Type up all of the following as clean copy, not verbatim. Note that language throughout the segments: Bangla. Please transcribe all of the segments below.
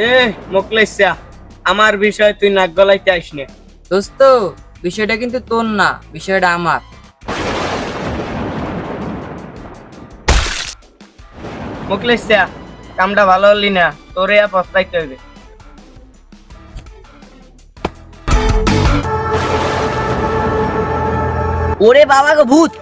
এ মোকলেসা, আমার বিষয় তুই নাক গলাইতে আইস নে। দোস্ত, বিষয়টা কিন্তু তোর না, বিষয়টা আমার। মোকলেসা, কামটা ভালো হলি না, তোরে পস্তাইতে হইবে। ওরে বাবা গো, ভূত!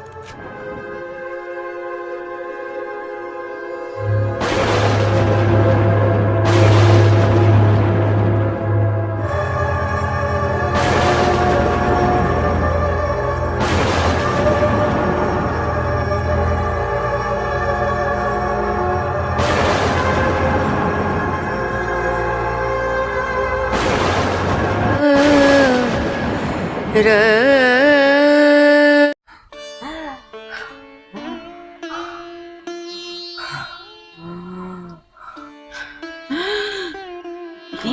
কি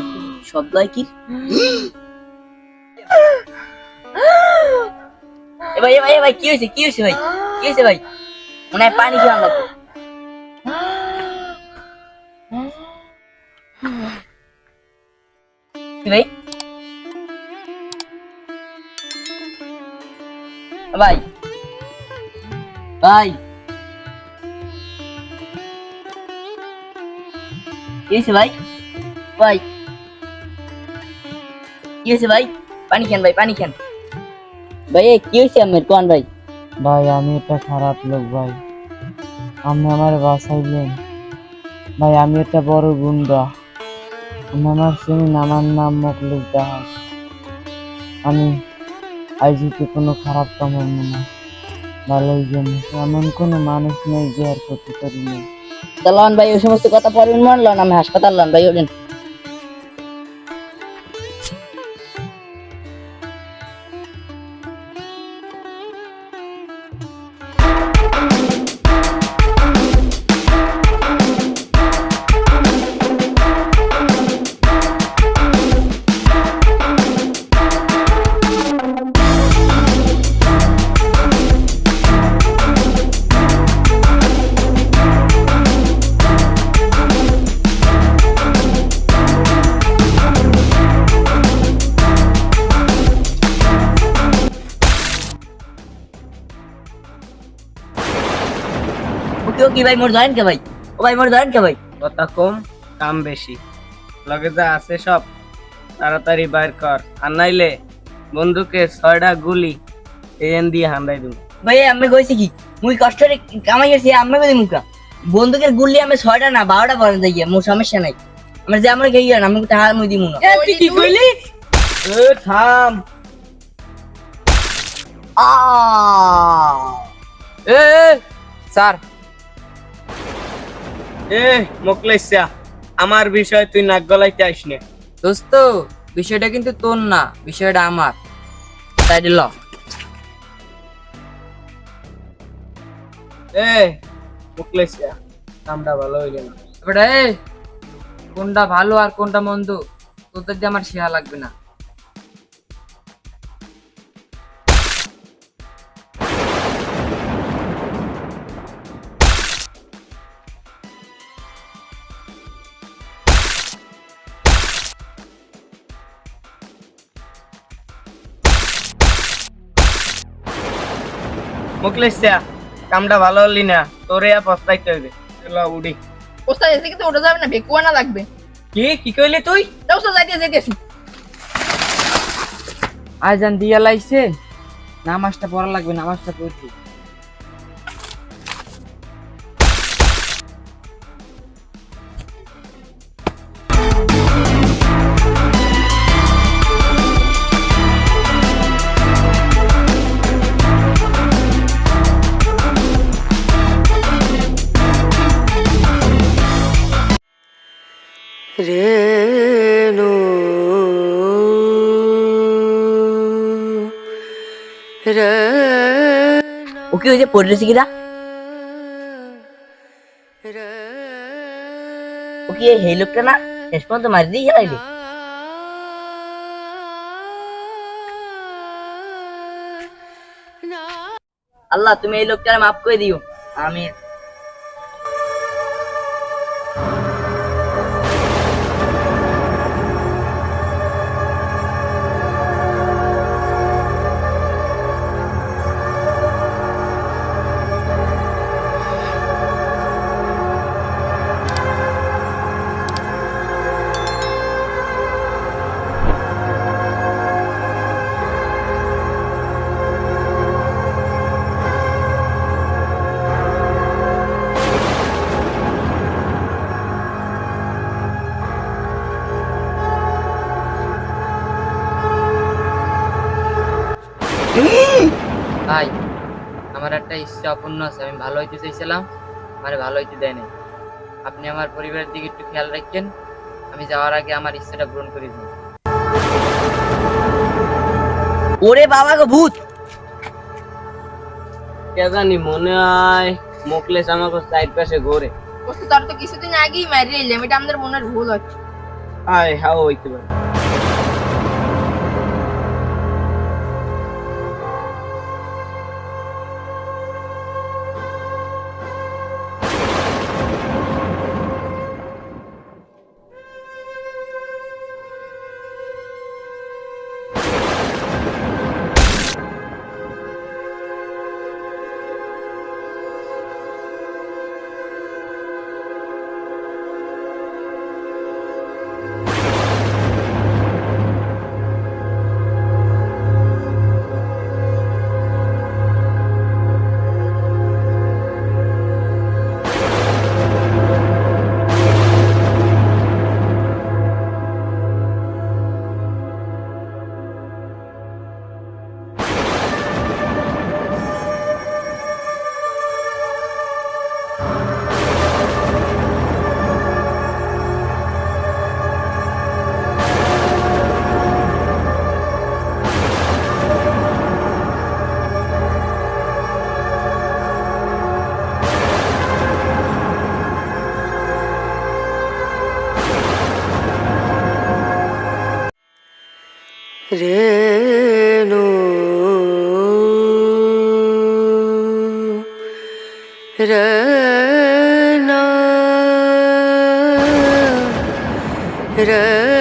শব্দ হয় কি? এ ভাই কি হয়েছে, কি হয়েছে ভাই, কি হয়েছে ভাই? মনে হয় পানি খেয়ে আমরা। ভাই ভাই ভাই কি হয়েছে ভাই? ভাই কি হয়েছে ভাই? পানি খান ভাই, পানি খান ভাই। কি হয়েছে আমার, কোন ভাই? ভাই আমি একটা খারাপ লোক ভাই, আপনি আমার বাঁচাইলেন ভাই। আমি একটা বড় গুন্ডা, আপনি আমার চিনেন, আমার নাম মোকলেস জাহাজ। আমি আইজিতে কোনো খারাপ কাম হবো না, ভালোই জন্য। এমন কোনো মানুষ নেই যে আর ক্ষতি করি নেই। লন ভাই, ওই সমস্ত কথা পরে মন লন, আমি হাসপাতাল লন ভাই, ওঠেন। ওকে ওকে ভাই, মোর ধরেন কে ভাই? ও ভাই মোর ধরেন কে ভাই? কথা কম, কাম বেশি। লগে যা আছে সব তাড়াতাড়ি বাইর কর, আর নাইলে বন্দুকে 6টা গুলি এন দিয়ে হান্দাই দিব। ভাই আমি কইছি কি, মুই কষ্টরে কামাই গেছি, আমি বলি মুখা বন্দুকের গুলি আমি 6টা না 12টা পর্যন্ত গিয়ে, মোর সমস্যা নাই। আমার যে আমার গিয়ে আমি টাকা মুই দিমু না। তুই কি কইলি? এ থাম। আ এ স্যার, এ মোকলেসা, আমার বিষয় তুই নাক গলাইতে আইস নে। দোস্ত, বিষয়টা কিন্তু তোর না, বিষয়টা আমার। তাই দিল। এ মোকলেসা, কামটা ভালো হইলে না। এবারে কোনটা ভালো আর কোনটা মন্দ তোদের দিয়ে আমার শেয়া লাগবে না। মোকলেসা, কামটা ভালো হলি না, তোরে পস্তাইতে হইবে। চলো উড়ি। ওস্তাদ এসে কিন্তু ওটা যাবে না, ভেকুয়া না লাগবে। কি কি কইলি তুই? যাও ওস্তাদ, যাইতেছি। আজান দিয়া লাইছে, নামাজটা পড়া লাগবে, নামাজটা পড়ছি। রেণু ওকে ওই যে পড়েছি কিনা, ওকে এই লোকটা না শেষ পর্যন্ত মারি দিয়ে গেলাইলে। আল্লাহ তুমি এই লোকটারে মাফ করে দিও, আমিন। ভাই আমার একটা ইচ্ছা অপূর্ণ আছে, আমি ভালো হইতে চাইছিলাম, আমার ভালো হইতে দেয় নাই। আপনি আমার পরিবারের দিকে একটু খেয়াল রাখবেন, আমি যাওয়ার আগে আমার ইচ্ছাটা পূরণ করে দিন। ওরে বাবা গো ভূত! কে জানি, মনে হয় মোকলেশ আমাকে সাইড পাশে ঘোরে। ওস্তাদ তার তো কিছুদিন আগেই মারিয়ে এলাম, এটা আমাদের মনের ভুল হচ্ছে। আয় হাও হইতে পারে। রেণু রেনা রে